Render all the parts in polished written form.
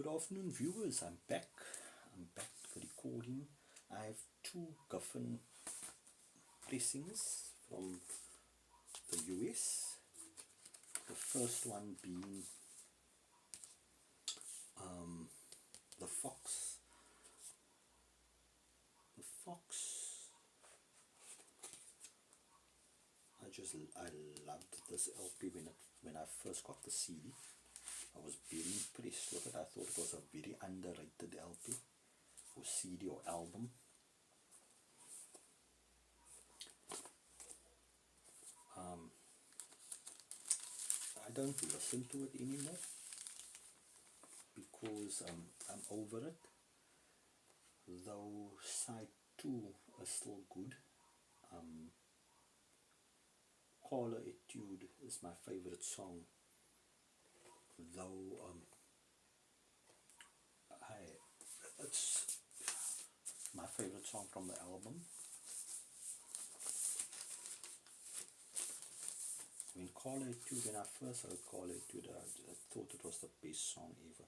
Good afternoon, viewers. I'm back. I'm back for recording. I have two Geffen pressings from the US. The first one being the Fox. The Fox. I loved this LP when I first got the CD. I was very impressed with it. I thought it was a very underrated LP or CD or album. I don't listen to it anymore because I'm over it. Though side 2 is still good. Caller Etude is my favorite song. Though it's my favorite song from the album. When Caller Etude, when I first heard Caller Etude, I thought it was the best song ever.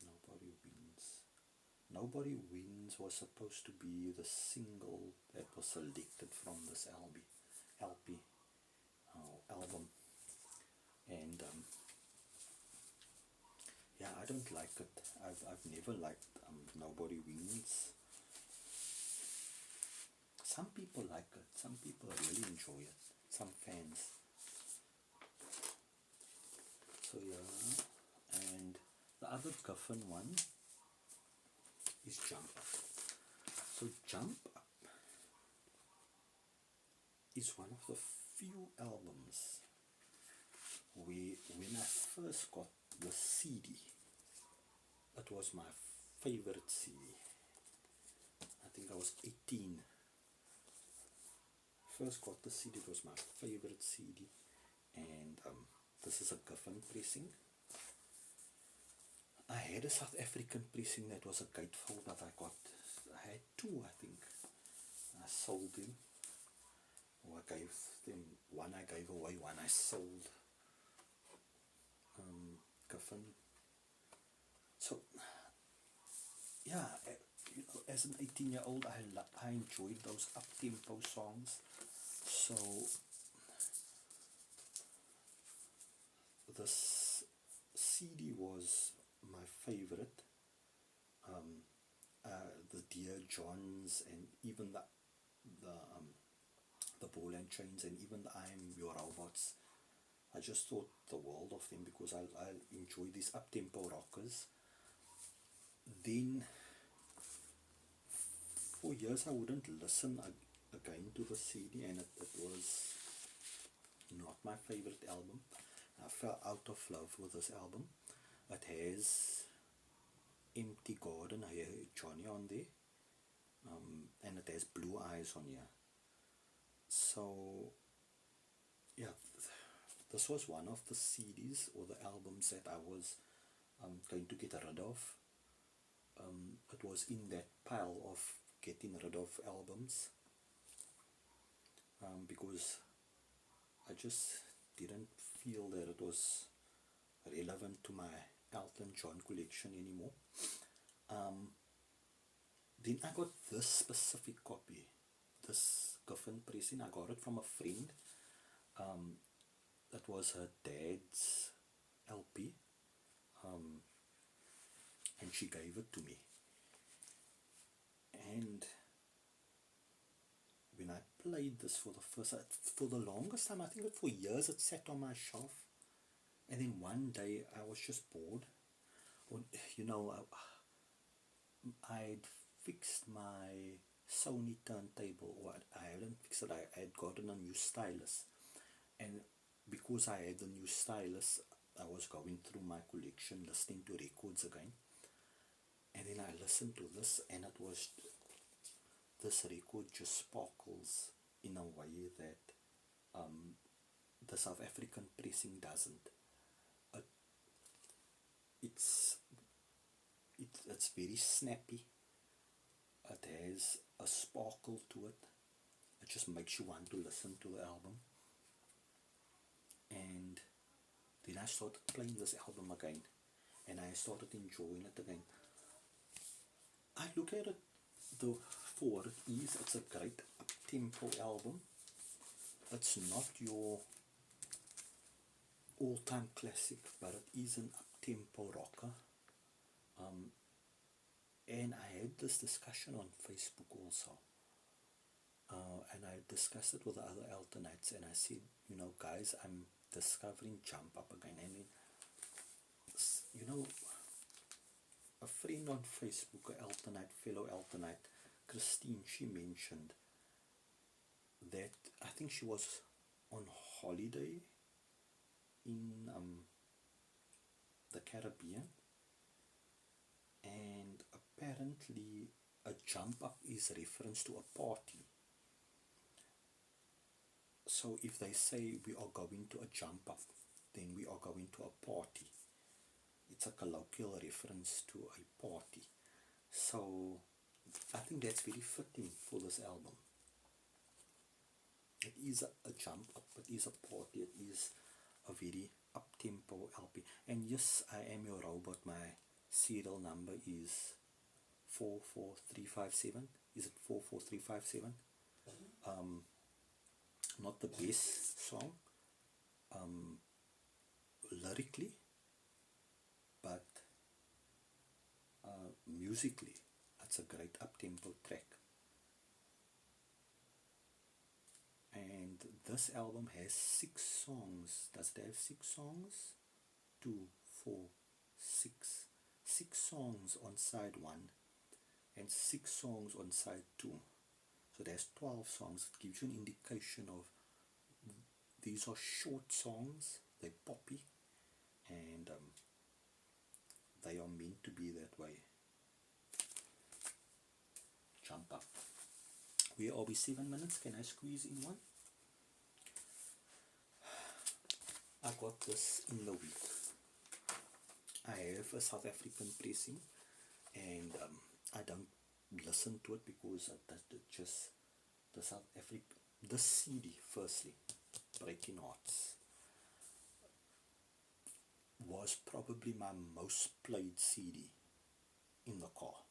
Nobody Wins. Nobody Wins was supposed to be the single that was selected from this album, and yeah, I don't like it. I've never liked Nobody Wins. Some people like it. Some people really enjoy it. Some fans. So yeah, and the other Geffen one is Jump Up. So Jump Up is one of the few albums where when I first got the CD, it was my favorite CD. I think I was 18. First got the CD, it was my favorite CD, and this is a Geffen pressing. I had a South African pressing that was a gatefold that I had two, I think. I sold them, or I gave them, one I gave away, one I sold. Geffen. So yeah, you know, as an 18-year-old, I enjoyed those up-tempo songs. So this CD was my favorite. The Dear Johns, and even the Ball and Chains, and even the I'm Your Robots. I just thought the world of them because I enjoy these up-tempo rockers. Then for years I wouldn't listen again to the CD, and it was not my favorite album. I fell out of love with this album. It has Empty Garden, I hear Johnny on there, and it has Blue Eyes on here. So yeah, this was one of the CDs or the albums that I was going to get rid of. It was in that pile of getting rid of albums, because I just didn't feel that it was relevant to my Elton John collection anymore. Then I got this specific copy, this Geffen pressing. I got it from a friend. That was her dad's LP, and she gave it to me. And when I played this for the longest time, I think for years it sat on my shelf, and then one day I was just bored. You know, I'd fixed my Sony turntable, or I hadn't fixed it, I had gotten a new stylus, and because I had the new stylus, I was going through my collection, listening to records again, and then I listened to this, and it was, this record just sparkles in a way that the South African pressing doesn't. It's it's very snappy. It has a sparkle to it. It just makes you want to listen to the album. And then I started playing this album again, and I started enjoying it again. I look at it though for what it is. It's a great up-tempo album. It's not your all-time classic, but it is an up-tempo rocker. And I had this discussion on Facebook also. And I discussed it with the other Eltonites, and I said, guys, I'm discovering Jump Up again. And then, a friend on Facebook, a Eltonite, fellow Eltonite, Christine, she mentioned that I think she was on holiday in the Caribbean, and apparently a jump up is reference to a party. So if they say we are going to a jump up, then we are going to a party. It's a colloquial reference to a party. So I think that's very fitting for this album. It is a jump up, it is a party, it is a very up-tempo LP. And yes, I am your robot. My serial number is 44357. Is it 44357? Not the best song lyrically, but musically it's a great up-tempo track. And this album has 6 songs. Does it have 6 songs? 2, 4, 6. 6 songs on side 1 and 6 songs on side 2. So there's 12 songs. It gives you an indication of these are short songs, they're poppy, and they are meant to be that way. Jump Up. Where are we? 7 minutes? Can I squeeze in one? I got this in the week. I have a South African pressing, and I don't listen to it because it just the South African, the CD firstly, Breaking Hearts, was probably my most played CD in the car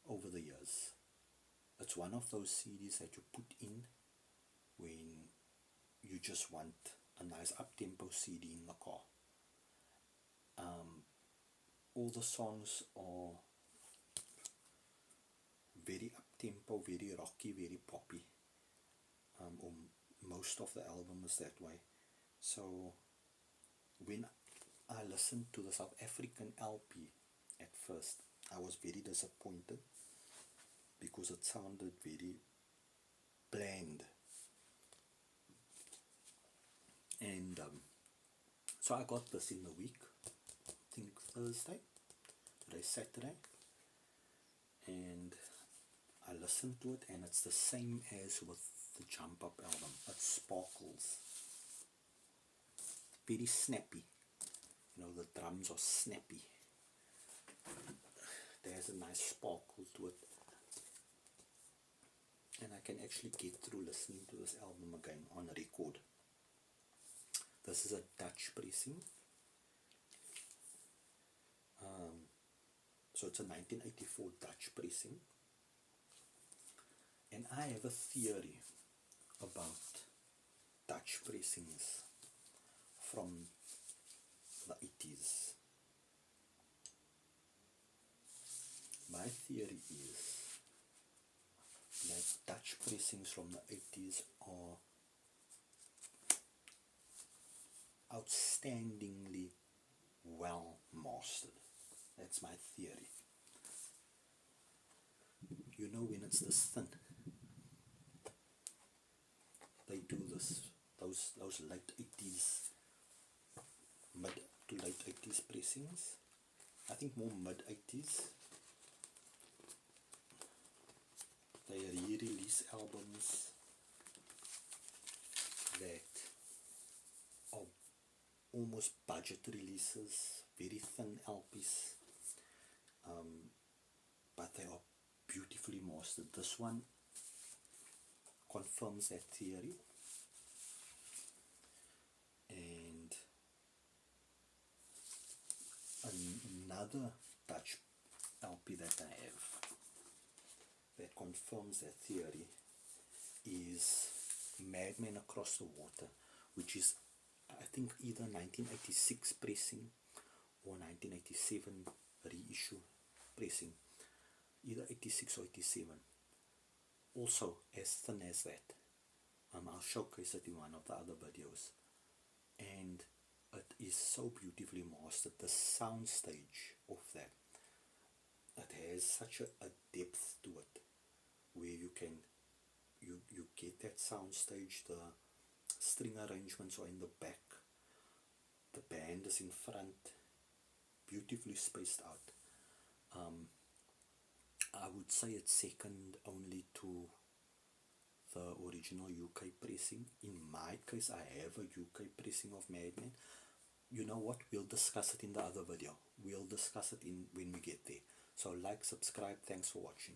over the years. It's one of those CDs that you put in when you just want a nice up-tempo CD in the car. All the songs are very up-tempo, very rocky, very poppy. Or most of the album is that way. So when I listened to the South African LP at first, I was very disappointed because it sounded very bland. And so I got this in the week, I think Thursday, today's Saturday, and I listened to it, and it's the same as with the Jump Up album. It sparkles, very snappy. The drums are snappy. There's a nice sparkle to it, and I can actually get through listening to this album again on record. This is a Dutch pressing. So it's a 1984 Dutch pressing. And I have a theory about Dutch pressings from the 80s. My theory is that Dutch pressings from the 80s are outstandingly well mastered. That's my theory. When it's this thin, they do this, those late 80s, mid to late 80s pressings. I think more mid 80s. They re-release albums that are almost budget releases, very thin LPs, but they are beautifully mastered. This one confirms that theory. And another Dutch LP that I have that confirms that theory is Madman Across the Water, which is, I think, either 1986 pressing or 1987 reissue pressing, either 86 or 87. Also as thin as that. I'll showcase it in one of the other videos, and it is so beautifully mastered. The sound stage of that, it has such a depth to it, where you get that sound stage. The string arrangements are in the back, the band is in front, beautifully spaced out. I would say it's second only to the original UK pressing. In my case, I have a UK pressing of Madman. You know what? We'll discuss it in the other video. We'll discuss it when we get there. So like, subscribe. Thanks for watching.